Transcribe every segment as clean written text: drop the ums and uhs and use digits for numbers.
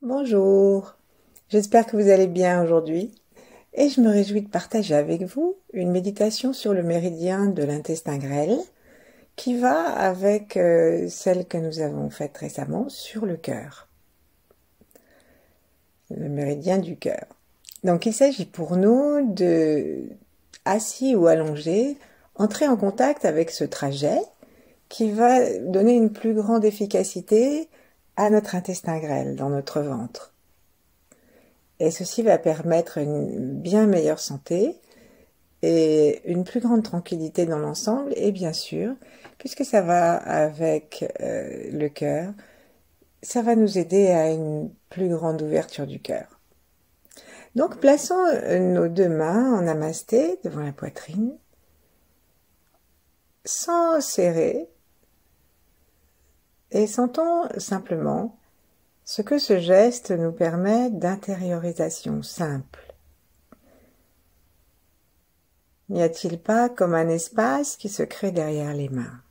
Bonjour, j'espère que vous allez bien aujourd'hui et je me réjouis de partager avec vous une méditation sur le méridien de l'intestin grêle qui va avec celle que nous avons faite récemment sur le cœur, le méridien du cœur. Donc il s'agit pour nous de, assis ou allongé, entrer en contact avec ce trajet qui va donner une plus grande efficacité à notre intestin grêle dans notre ventre. Et ceci va permettre une bien meilleure santé et une plus grande tranquillité dans l'ensemble. Et bien sûr, puisque ça va avec le cœur, ça va nous aider à une plus grande ouverture du cœur. Donc plaçons nos deux mains en namasté devant la poitrine, sans serrer, et sentons simplement ce que ce geste nous permet d'intériorisation simple. N'y a-t-il pas comme un espace qui se crée derrière les mains?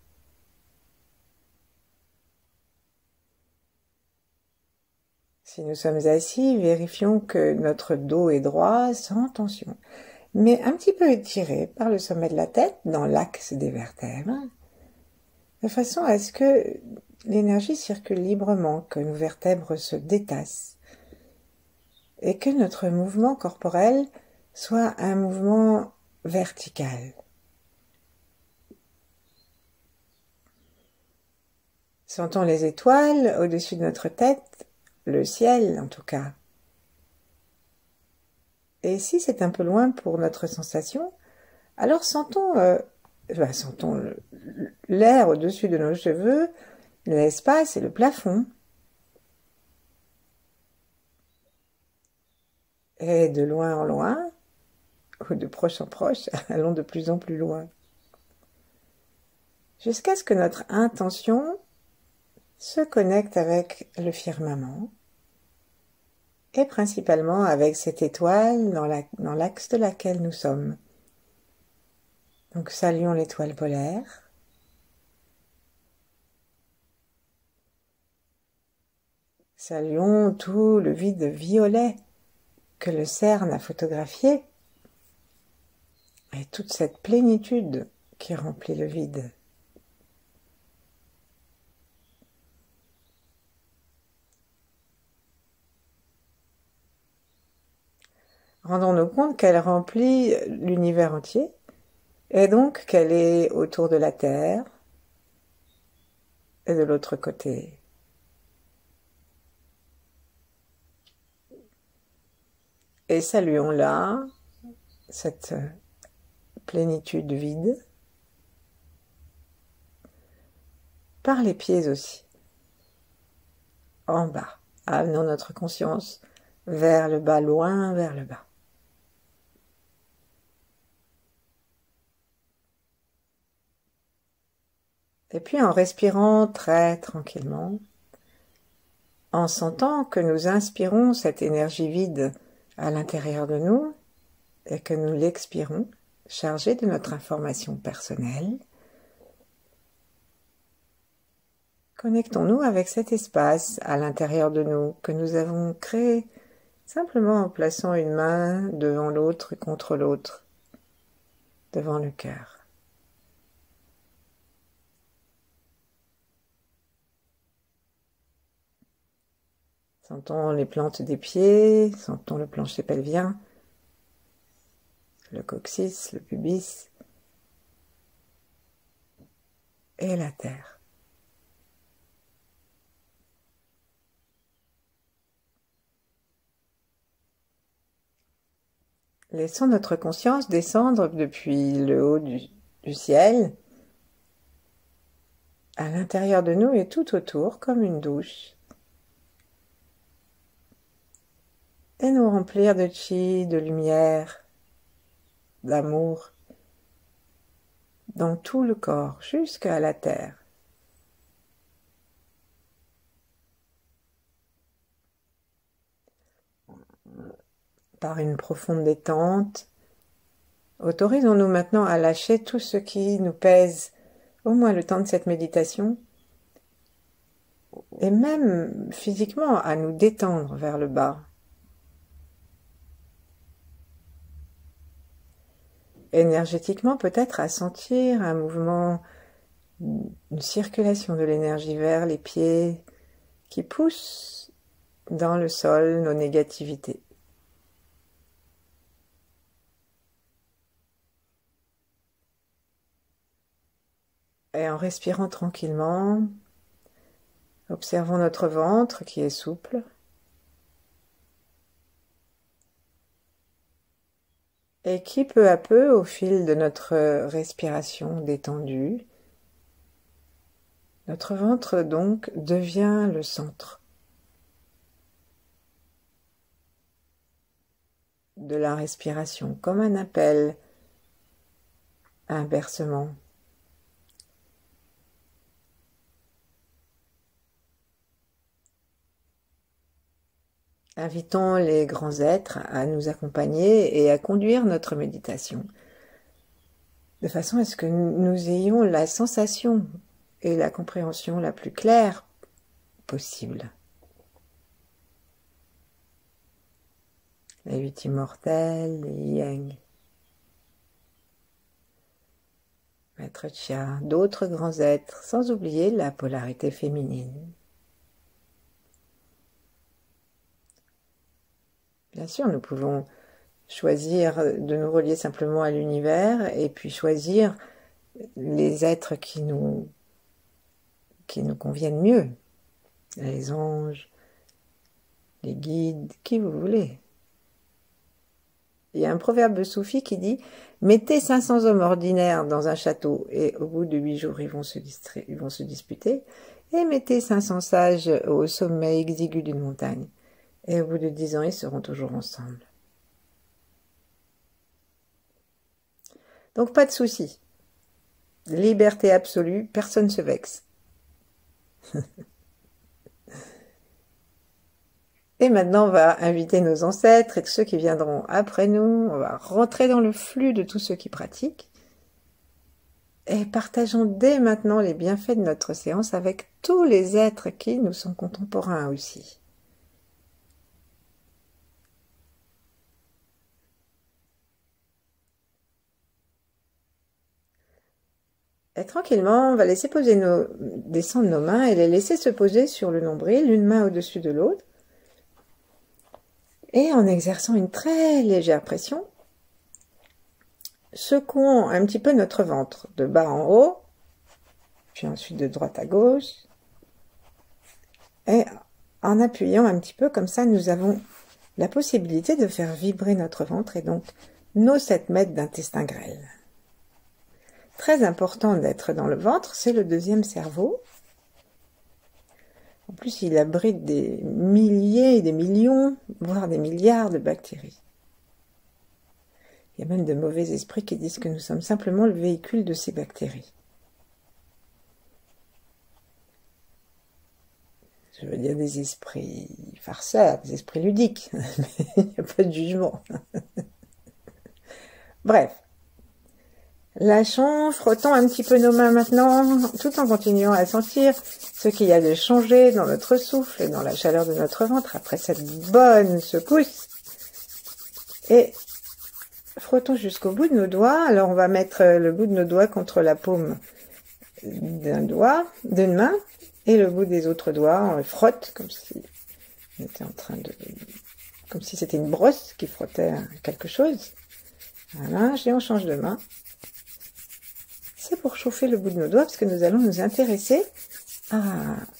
Si nous sommes assis, vérifions que notre dos est droit, sans tension, mais un petit peu étiré par le sommet de la tête, dans l'axe des vertèbres, de façon à ce que l'énergie circule librement, que nos vertèbres se détassent, et que notre mouvement corporel soit un mouvement vertical. Sentons les étoiles au-dessus de notre tête, le ciel en tout cas. Et si c'est un peu loin pour notre sensation, alors sentons l'air au-dessus de nos cheveux, l'espace et le plafond. Et de loin en loin, ou de proche en proche, allons de plus en plus loin. Jusqu'à ce que notre intention se connecte avec le firmament, et principalement avec cette étoile dans l'axe de laquelle nous sommes. Donc saluons l'étoile polaire. Saluons tout le vide violet que le CERN a photographié et toute cette plénitude qui remplit le vide. Rendons-nous compte qu'elle remplit l'univers entier et donc qu'elle est autour de la Terre et de l'autre côté. Et saluons-la, cette plénitude vide, par les pieds aussi. En bas, amenons notre conscience vers le bas, loin vers le bas. Et puis en respirant très tranquillement, en sentant que nous inspirons cette énergie vide à l'intérieur de nous et que nous l'expirons, chargée de notre information personnelle, connectons-nous avec cet espace à l'intérieur de nous que nous avons créé simplement en plaçant une main devant l'autre et contre l'autre, devant le cœur. Sentons les plantes des pieds, sentons le plancher pelvien, le coccyx, le pubis et la terre. Laissons notre conscience descendre depuis le haut du ciel, à l'intérieur de nous et tout autour, comme une douche. Et nous remplir de chi, de lumière, d'amour, dans tout le corps, jusqu'à la terre. Par une profonde détente, autorisons-nous maintenant à lâcher tout ce qui nous pèse, au moins le temps de cette méditation, et même physiquement à nous détendre vers le bas. Énergétiquement, peut-être à sentir un mouvement, une circulation de l'énergie vers les pieds qui pousse dans le sol nos négativités. Et en respirant tranquillement, observons notre ventre qui est souple. Et qui peu à peu, au fil de notre respiration détendue, notre ventre donc devient le centre de la respiration, comme un appel à un bercement. Invitons les grands êtres à nous accompagner et à conduire notre méditation, de façon à ce que nous ayons la sensation et la compréhension la plus claire possible. Les 8 immortels, les Yang, Maître Chia, d'autres grands êtres, sans oublier la polarité féminine. Bien sûr, nous pouvons choisir de nous relier simplement à l'univers et puis choisir les êtres qui nous conviennent mieux. Les anges, les guides, qui vous voulez. Il y a un proverbe soufi qui dit « Mettez 500 hommes ordinaires dans un château et au bout de 8 jours ils vont se disputer et mettez 500 sages au sommet exigu d'une montagne. Et au bout de 10 ans, ils seront toujours ensemble. » Donc pas de souci. Liberté absolue, personne ne se vexe. Et maintenant, on va inviter nos ancêtres et tous ceux qui viendront après nous. On va rentrer dans le flux de tous ceux qui pratiquent. Et partageons dès maintenant les bienfaits de notre séance avec tous les êtres qui nous sont contemporains aussi. Et tranquillement, on va laisser descendre nos mains et les laisser se poser sur le nombril, une main au-dessus de l'autre. Et en exerçant une très légère pression, secouons un petit peu notre ventre, de bas en haut, puis ensuite de droite à gauche. Et en appuyant un petit peu, comme ça, nous avons la possibilité de faire vibrer notre ventre et donc nos 7 mètres d'intestin grêle. Très important d'être dans le ventre, c'est le deuxième cerveau. En plus, il abrite des milliers et des millions, voire des milliards de bactéries. Il y a même de mauvais esprits qui disent que nous sommes simplement le véhicule de ces bactéries. Je veux dire des esprits farceurs, des esprits ludiques, mais il n'y a pas de jugement. Bref. Lâchons, frottons un petit peu nos mains maintenant, tout en continuant à sentir ce qu'il y a de changé dans notre souffle et dans la chaleur de notre ventre après cette bonne secousse. Et frottons jusqu'au bout de nos doigts. Alors on va mettre le bout de nos doigts contre la paume d'une main, et le bout des autres doigts, on le frotte comme si on était comme si c'était une brosse qui frottait quelque chose. Voilà, et on change de main. C'est pour chauffer le bout de nos doigts, parce que nous allons nous intéresser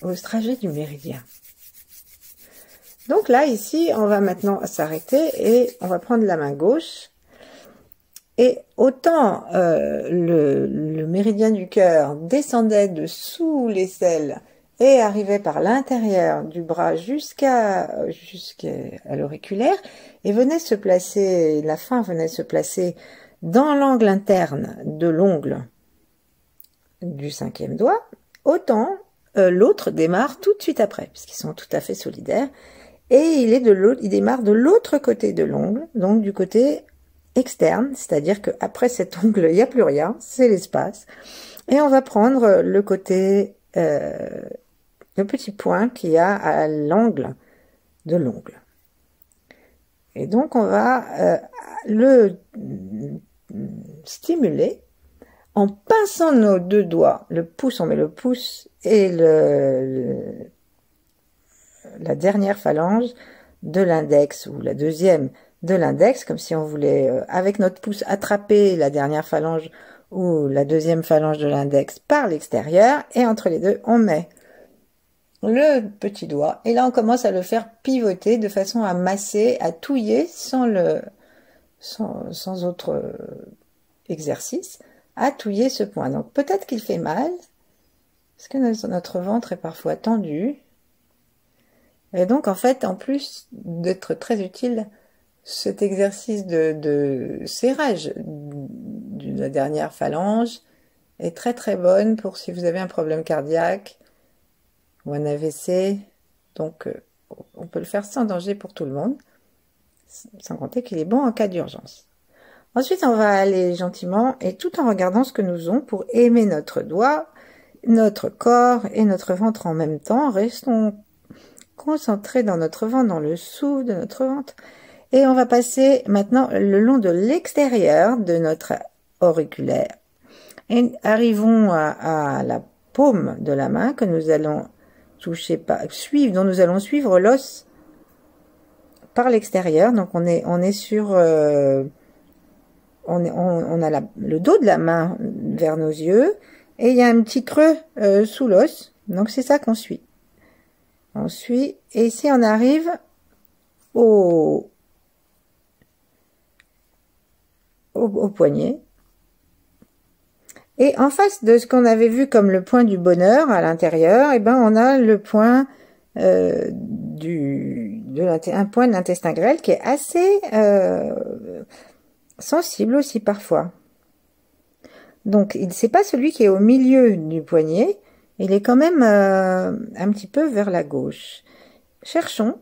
au trajet du méridien. Donc là, ici, on va maintenant s'arrêter et on va prendre la main gauche. Et autant le méridien du cœur descendait dessous l'aisselle et arrivait par l'intérieur du bras jusqu'à l'auriculaire et venait se placer, la fin venait se placer dans l'angle interne de l'ongle du 5e doigt, autant l'autre démarre tout de suite après, puisqu'ils sont tout à fait solidaires, et il démarre de l'autre côté de l'ongle, donc du côté externe, c'est-à-dire qu'après cet ongle, il n'y a plus rien, c'est l'espace, et on va prendre le côté le petit point qu'il y a à l'angle de l'ongle. Et donc on va le stimuler en pinçant nos deux doigts. Le pouce, on met le pouce et la dernière phalange de l'index, ou la deuxième de l'index, comme si on voulait, avec notre pouce, attraper la dernière phalange ou la deuxième phalange de l'index par l'extérieur, et entre les deux, on met le petit doigt, et là on commence à le faire pivoter de façon à masser, à touiller sans autre exercice, à touiller ce point. Donc peut-être qu'il fait mal, parce que notre ventre est parfois tendu, et donc en fait, en plus d'être très utile, cet exercice de serrage de la dernière phalange est très très bonne pour si vous avez un problème cardiaque ou un AVC. Donc on peut le faire sans danger pour tout le monde, sans compter qu'il est bon en cas d'urgence. Ensuite, on va aller gentiment et tout en regardant ce que nous faisons pour aimer notre doigt, notre corps et notre ventre en même temps. Restons concentrés dans notre ventre, dans le souffle de notre ventre. Et on va passer maintenant le long de l'extérieur de notre auriculaire. Et arrivons à la paume de la main que nous allons toucher, suivre, dont nous allons suivre l'os par l'extérieur. Donc on est sur, on a le dos de la main vers nos yeux et il y a un petit creux sous l'os. Donc c'est ça qu'on suit. On suit et ici on arrive au poignet. Et en face de ce qu'on avait vu comme le point du bonheur à l'intérieur, et ben on a le point un point de l'intestin grêle qui est assez sensible aussi parfois. Donc c'est pas celui qui est au milieu du poignet, il est quand même un petit peu vers la gauche. Cherchons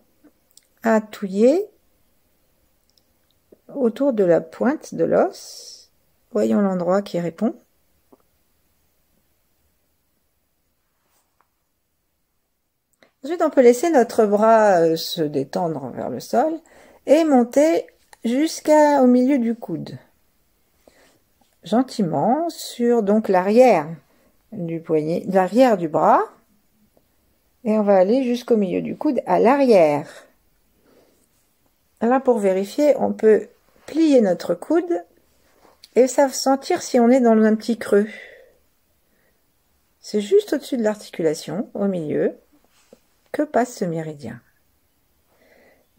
à touiller autour de la pointe de l'os. Voyons l'endroit qui répond. Ensuite, on peut laisser notre bras se détendre vers le sol et monter jusqu'au milieu du coude. Gentiment sur donc l'arrière du poignet, l'arrière du bras. Et on va aller jusqu'au milieu du coude à l'arrière. Là, pour vérifier, on peut plier notre coude et sentir si on est dans un petit creux. C'est juste au-dessus de l'articulation, au milieu, que passe ce méridien.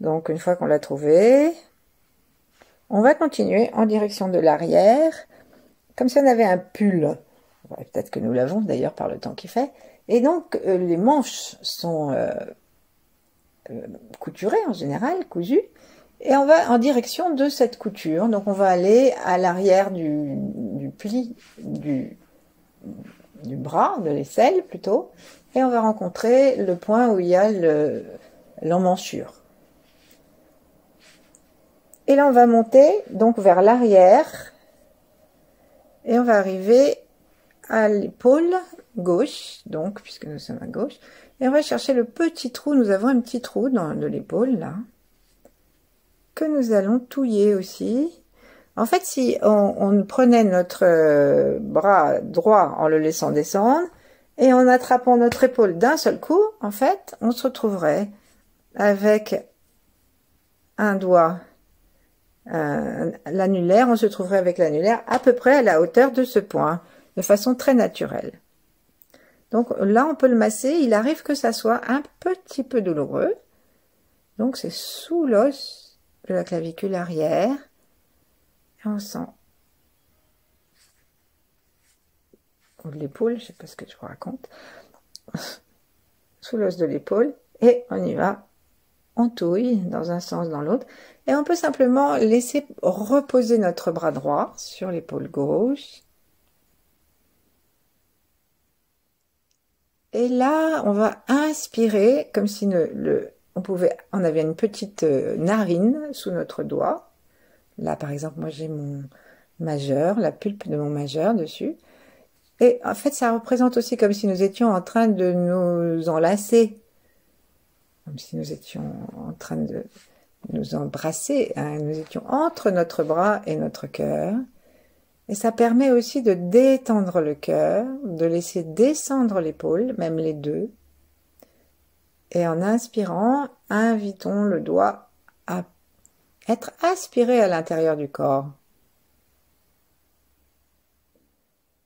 Donc, une fois qu'on l'a trouvé, on va continuer en direction de l'arrière, comme si on avait un pull. Peut-être que nous l'avons d'ailleurs par le temps qu'il fait. Et donc, les manches sont couturées en général, cousues. Et on va en direction de cette couture. Donc, on va aller à l'arrière du pli du bras, de l'aisselle plutôt. Et on va rencontrer le point où il y a l'emmanchure. Et là, on va monter donc vers l'arrière. Et on va arriver à l'épaule gauche, donc, puisque nous sommes à gauche. Et on va chercher le petit trou. Nous avons un petit trou de l'épaule, là, que nous allons touiller aussi. En fait, si on prenait notre bras droit en le laissant descendre, et en attrapant notre épaule d'un seul coup, en fait, on se retrouverait avec un doigt, l'annulaire, on se trouverait avec l'annulaire à peu près à la hauteur de ce point, de façon très naturelle. Donc là, on peut le masser, il arrive que ça soit un petit peu douloureux. Donc c'est sous l'os de la clavicule arrière, et on sent ou de l'épaule, je sais pas ce que je vous raconte, sous l'os de l'épaule, et on y va, on touille dans un sens, dans l'autre, et on peut simplement laisser reposer notre bras droit sur l'épaule gauche, et là, on va inspirer, comme si on avait une petite narine sous notre doigt, là par exemple, moi j'ai mon majeur, la pulpe de mon majeur dessus, Et en fait, ça représente aussi comme si nous étions en train de nous enlacer, comme si nous étions en train de nous embrasser, hein. Nous étions entre notre bras et notre cœur. Et ça permet aussi de détendre le cœur, de laisser descendre l'épaule, même les deux. Et en inspirant, invitons le doigt à être aspiré à l'intérieur du corps.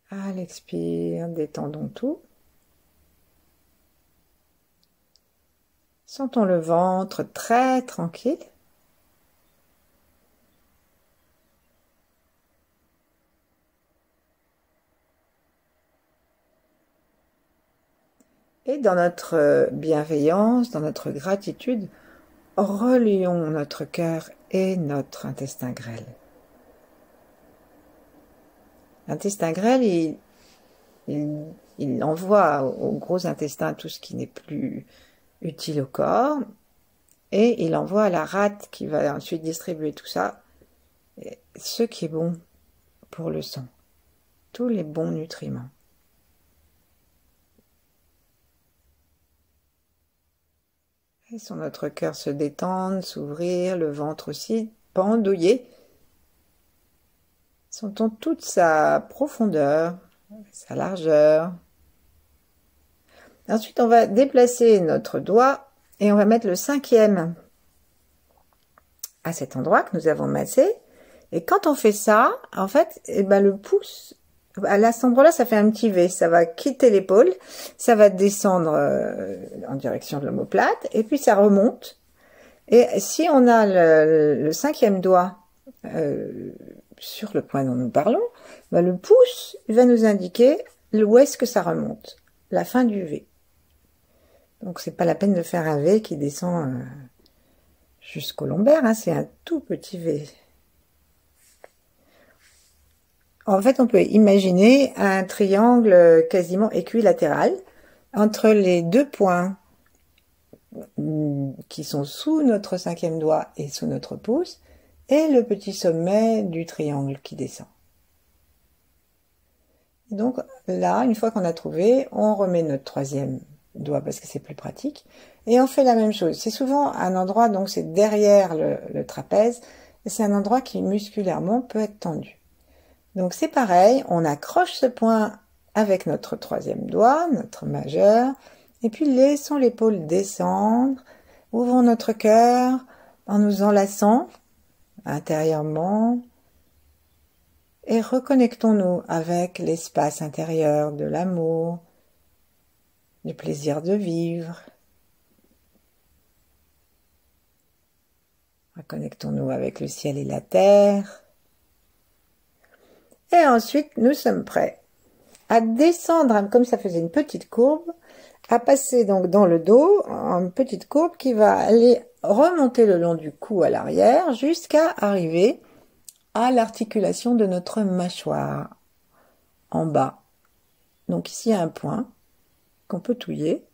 À l'expire, détendons tout. Sentons le ventre très tranquille. Et dans notre bienveillance, dans notre gratitude, relions notre cœur et notre intestin grêle. L'intestin grêle, il envoie au gros intestin tout ce qui n'est plus utile au corps, et il envoie à la rate qui va ensuite distribuer tout ça, ce qui est bon pour le sang, tous les bons nutriments. Laissons notre cœur se détendre, s'ouvrir, le ventre aussi pendouiller. Sentons toute sa profondeur, sa largeur. Ensuite, on va déplacer notre doigt et on va mettre le 5e à cet endroit que nous avons massé. Et quand on fait ça, en fait, le pouce, à cet endroit-là, ça fait un petit V. Ça va quitter l'épaule, ça va descendre en direction de l'omoplate, et puis ça remonte. Et si on a le 5e doigt sur le point dont nous parlons, le pouce va nous indiquer où est-ce que ça remonte, la fin du V. Donc c'est pas la peine de faire un V qui descend jusqu'au lombaire, hein, c'est un tout petit V. En fait, on peut imaginer un triangle quasiment équilatéral entre les deux points qui sont sous notre 5e doigt et sous notre pouce, et le petit sommet du triangle qui descend. Donc là, une fois qu'on a trouvé, on remet notre 3e doigt parce que c'est plus pratique, et on fait la même chose. C'est souvent un endroit, donc c'est derrière le trapèze, et c'est un endroit qui musculairement peut être tendu. Donc c'est pareil, on accroche ce point avec notre 3e doigt, notre majeur, et puis laissons l'épaule descendre, ouvrons notre cœur en nous enlaçant intérieurement et reconnectons-nous avec l'espace intérieur de l'amour, du plaisir de vivre. Reconnectons-nous avec le ciel et la terre. Et ensuite, nous sommes prêts à descendre, comme ça faisait une petite courbe, à passer donc dans le dos, une petite courbe qui va aller remonter le long du cou à l'arrière jusqu'à arriver à l'articulation de notre mâchoire en bas. Donc ici, il y a un point qu'on peut touiller.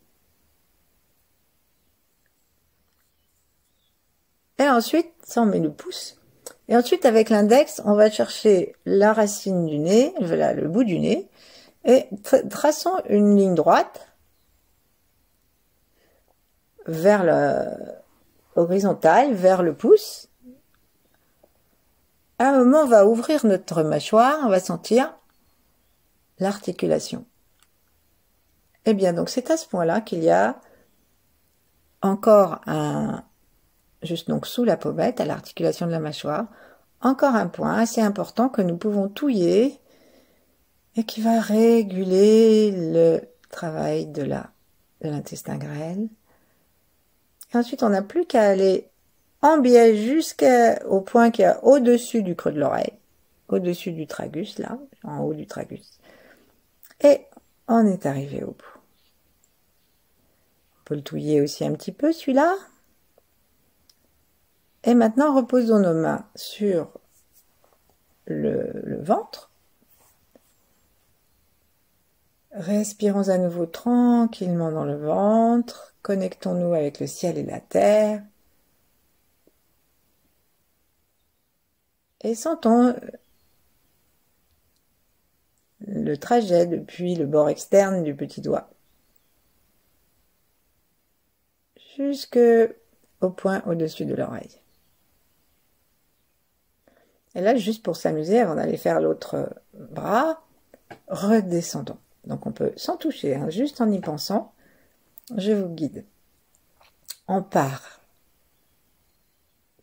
Et ensuite, ça on met le pouce. Et ensuite, avec l'index, on va chercher la racine du nez, le bout du nez, et traçons une ligne droite vers horizontale, vers le pouce. À un moment, on va ouvrir notre mâchoire, on va sentir l'articulation. Et bien, donc c'est à ce point-là qu'il y a encore juste donc sous la pommette, à l'articulation de la mâchoire, encore un point assez important que nous pouvons touiller et qui va réguler le travail de l'intestin grêle. Et ensuite, on n'a plus qu'à aller en biais jusqu'au point qui est au-dessus du creux de l'oreille, au-dessus du tragus, là, en haut du tragus. Et on est arrivé au bout. On peut le touiller aussi un petit peu, celui-là. Et maintenant, reposons nos mains sur le ventre. Respirons à nouveau tranquillement dans le ventre. Connectons-nous avec le ciel et la terre. Et sentons le trajet depuis le bord externe du petit doigt jusque au point au-dessus de l'oreille. Et là, juste pour s'amuser, avant d'aller faire l'autre bras, redescendons. Donc on peut, sans toucher, hein, juste en y pensant, je vous guide. On part.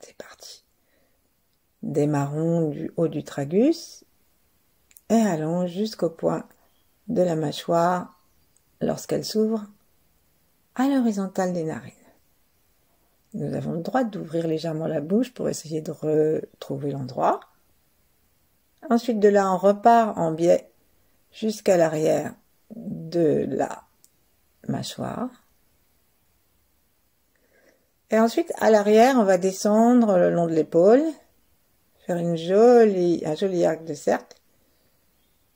C'est parti. Démarrons du haut du tragus et allons jusqu'au point de la mâchoire lorsqu'elle s'ouvre à l'horizontale des narines. Nous avons le droit d'ouvrir légèrement la bouche pour essayer de retrouver l'endroit. Ensuite de là, on repart en biais jusqu'à l'arrière de la mâchoire. Et ensuite, à l'arrière, on va descendre le long de l'épaule, faire un joli arc de cercle,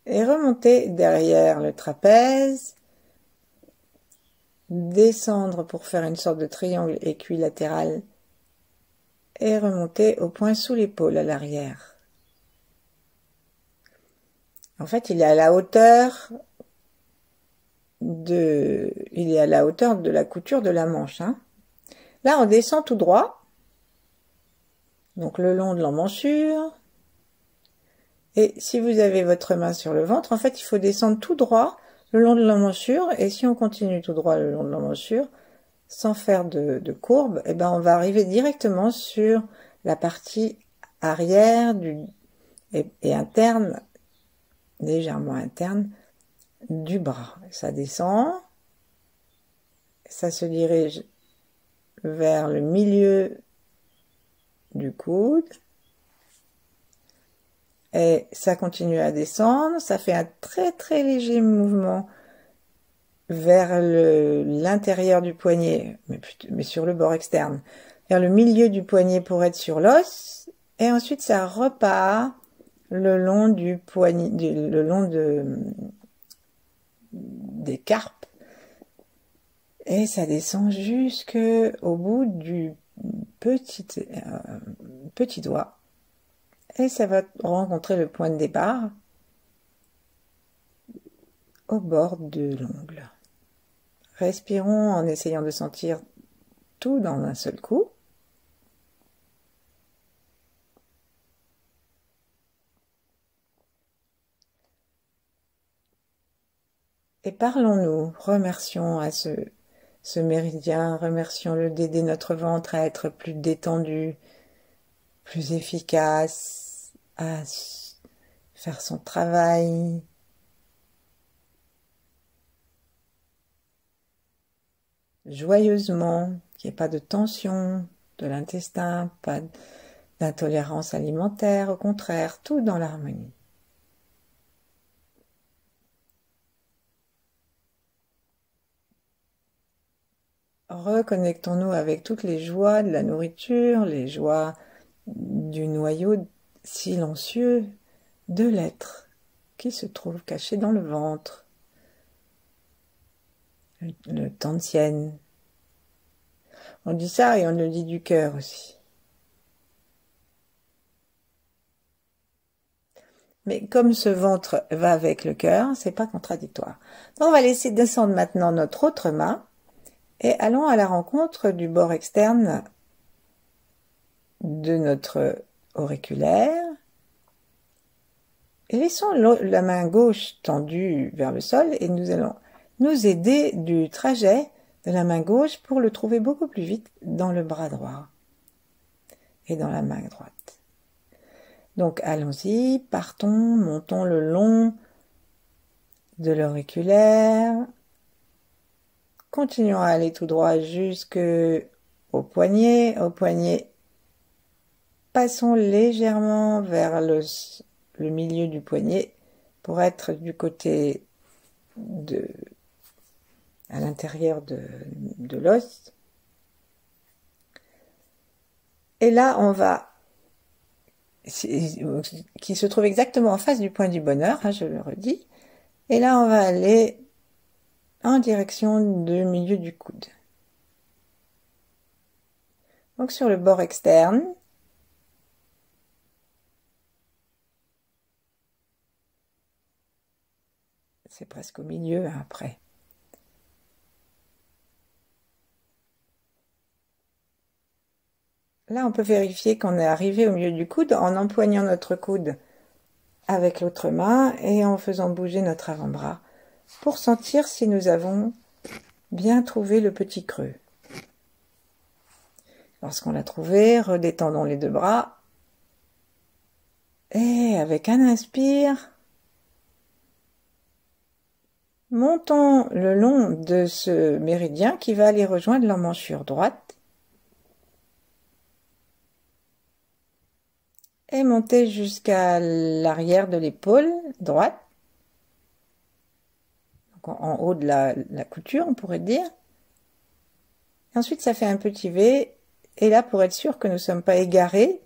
et remonter derrière le trapèze, descendre pour faire une sorte de triangle équilatéral, et remonter au point sous l'épaule à l'arrière. En fait, il est à la hauteur de la couture de la manche, hein. Là, on descend tout droit, donc le long de l'emmanchure. Et si vous avez votre main sur le ventre, en fait, il faut descendre tout droit le long de l'emmanchure. Et si on continue tout droit le long de l'emmanchure, sans faire de courbe, eh ben, on va arriver directement sur la partie arrière et interne, légèrement interne, du bras. Ça descend, ça se dirige vers le milieu du coude et ça continue à descendre, ça fait un très très léger mouvement vers l'intérieur du poignet, mais sur le bord externe, vers le milieu du poignet pour être sur l'os, et ensuite ça repart le long du poignet, le long des carpes, et ça descend jusque au bout du petit doigt, et ça va rencontrer le point de départ au bord de l'ongle. Respirons en essayant de sentir tout dans un seul coup. Et parlons-nous, remercions à ce méridien, remercions-le d'aider notre ventre à être plus détendu, plus efficace, à faire son travail. Joyeusement, qu'il n'y ait pas de tension de l'intestin, pas d'intolérance alimentaire, au contraire, tout dans l'harmonie. Reconnectons-nous avec toutes les joies de la nourriture, les joies du noyau silencieux de l'être qui se trouve caché dans le ventre, le Tantien. On dit ça et on le dit du cœur aussi. Mais comme ce ventre va avec le cœur, c'est pas contradictoire. Donc on va laisser descendre maintenant notre autre main et allons à la rencontre du bord externe de notre auriculaire. Et laissons la main gauche tendue vers le sol et nous allons nous aider du trajet de la main gauche pour le trouver beaucoup plus vite dans le bras droit et dans la main droite. Donc allons-y, partons, montons le long de l'auriculaire, continuons à aller tout droit jusqu'au poignet, passons légèrement vers le milieu du poignet pour être du côté à l'intérieur de l'os. Et là, on va, qui se trouve exactement en face du point du bonheur, hein, je le redis. Et là, on va aller en direction du milieu du coude. Donc sur le bord externe, C'est presque au milieu hein, après. Là, on peut vérifier qu'on est arrivé au milieu du coude en empoignant notre coude avec l'autre main et en faisant bouger notre avant-bras pour sentir si nous avons bien trouvé le petit creux. Lorsqu'on l'a trouvé, redétendons les deux bras et avec un inspire, montons le long de ce méridien qui va aller rejoindre l'emmanchure droite et monter jusqu'à l'arrière de l'épaule droite, donc en haut de la couture on pourrait dire. Et ensuite ça fait un petit V, et là pour être sûr que nous ne sommes pas égarés,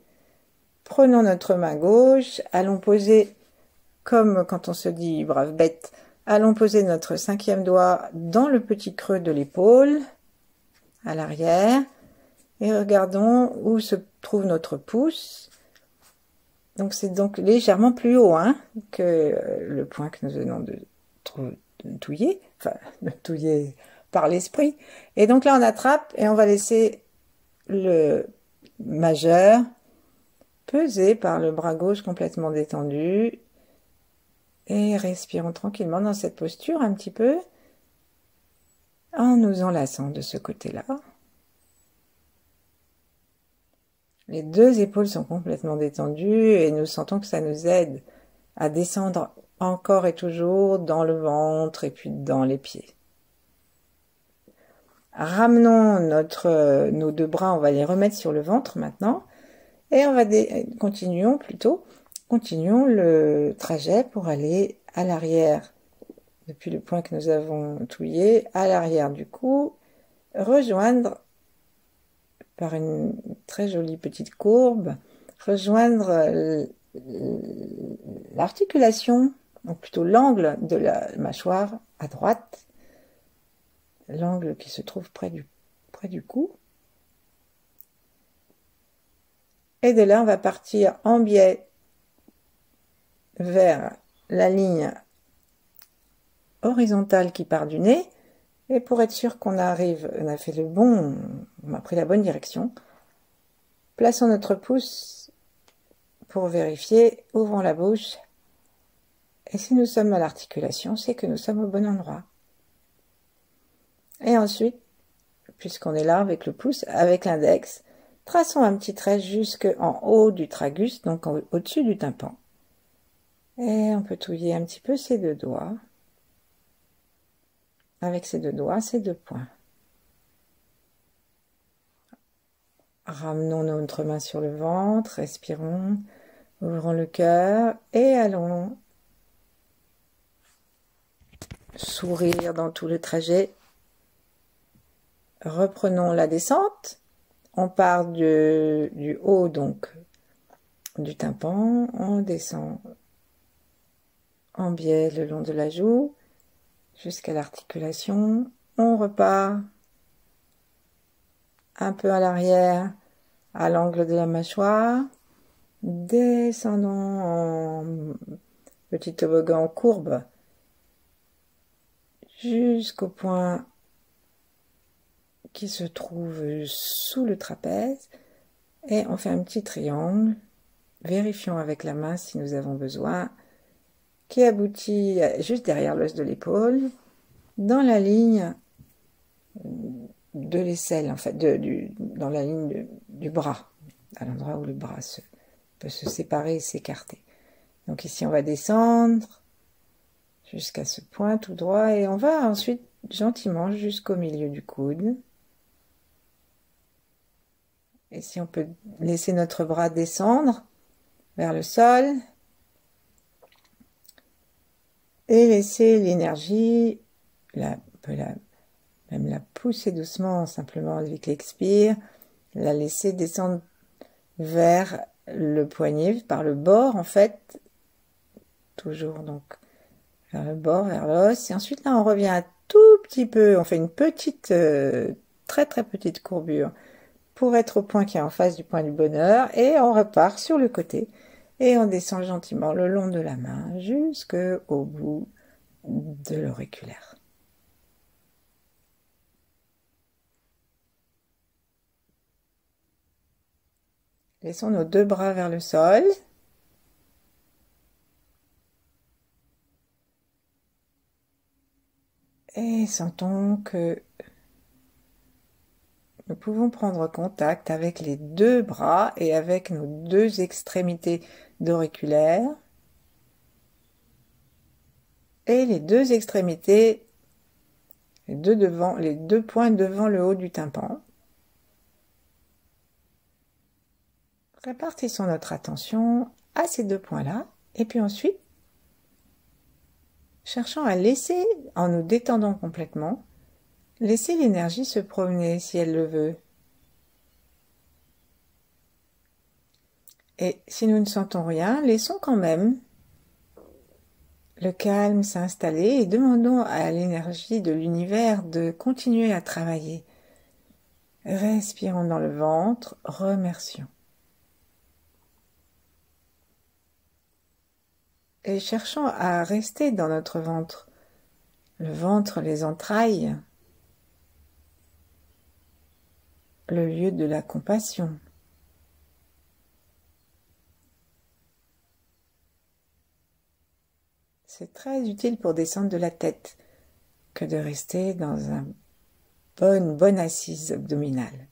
prenons notre main gauche, allons poser, comme quand on se dit brave bête, allons poser notre 5e doigt dans le petit creux de l'épaule, à l'arrière, et regardons où se trouve notre pouce. Donc c'est donc légèrement plus haut hein, que le point que nous venons de touiller, enfin de touiller par l'esprit. Et donc là on attrape et on va laisser le majeur peser par le bras gauche complètement détendu. Et respirons tranquillement dans cette posture un petit peu, en nous enlaçant de ce côté-là. Les deux épaules sont complètement détendues et nous sentons que ça nous aide à descendre encore et toujours dans le ventre et puis dans les pieds. Ramenons nos deux bras, on va les remettre sur le ventre maintenant et on va continuons le trajet pour aller à l'arrière depuis le point que nous avons touillé à l'arrière du cou, rejoindre par une très jolie petite courbe, rejoindre l'articulation, donc plutôt l'angle de la mâchoire à droite, l'angle qui se trouve près du cou. Et de là, on va partir en biais vers la ligne horizontale qui part du nez. Et pour être sûr qu'on arrive, on a fait on a pris la bonne direction, plaçons notre pouce pour vérifier, ouvrons la bouche. Et si nous sommes à l'articulation, c'est que nous sommes au bon endroit. Et ensuite, puisqu'on est là avec le pouce, avec l'index, traçons un petit trait jusqu'en haut du tragus, donc au-dessus du tympan. Et on peut touiller un petit peu ces deux doigts. Avec ces deux doigts, ces deux points. Ramenons notre main sur le ventre, respirons, ouvrons le cœur et allons sourire dans tout le trajet. Reprenons la descente. On part du haut, donc du tympan, on descend en biais le long de la joue jusqu'à l'articulation. On repart un peu à l'arrière, à l'angle de la mâchoire, descendons en petit toboggan en courbe jusqu'au point qui se trouve sous le trapèze et on fait un petit triangle, vérifions avec la main si nous avons besoin, qui aboutit juste derrière l'os de l'épaule, dans la ligne de l'aisselle, en fait, dans la ligne du bras, à l'endroit où le bras peut se séparer et s'écarter. Donc ici on va descendre jusqu'à ce point tout droit et on va ensuite gentiment jusqu'au milieu du coude. Et si on peut laisser notre bras descendre vers le sol et laisser l'énergie, même la pousser doucement, simplement avec l'expire, la laisser descendre vers le poignet, par le bord en fait, toujours donc vers le bord, vers l'os, et ensuite là on revient un tout petit peu, on fait une petite, très très petite courbure pour être au point qui est en face du point du bonheur, et on repart sur le côté, et on descend gentiment le long de la main jusqu'au bout de l'auriculaire. Laissons nos deux bras vers le sol. Et sentons que nous pouvons prendre contact avec les deux bras et avec nos deux extrémités d'auriculaire et les deux extrémités, les deux points devant le haut du tympan. Répartissons notre attention à ces deux points-là et puis ensuite, cherchons à laisser, en nous détendant complètement, laisser l'énergie se promener si elle le veut. Et si nous ne sentons rien, laissons quand même le calme s'installer et demandons à l'énergie de l'univers de continuer à travailler. Respirons dans le ventre, remercions. Et cherchons à rester dans notre ventre. Le ventre, les entrailles, le lieu de la compassion. C'est très utile pour descendre de la tête que de rester dans une bonne assise abdominale.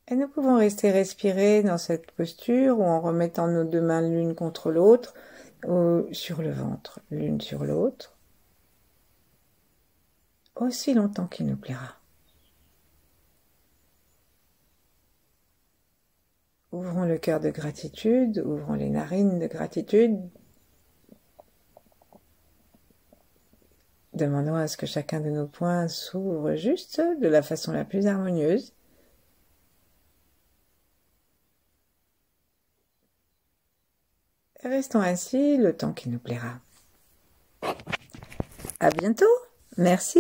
Et nous pouvons rester respirer dans cette posture ou en remettant nos deux mains l'une contre l'autre ou sur le ventre, l'une sur l'autre, aussi longtemps qu'il nous plaira. Ouvrons le cœur de gratitude, ouvrons les narines de gratitude. Demandons à ce que chacun de nos points s'ouvre juste de la façon la plus harmonieuse. Et restons ainsi le temps qui nous plaira. À bientôt. Merci.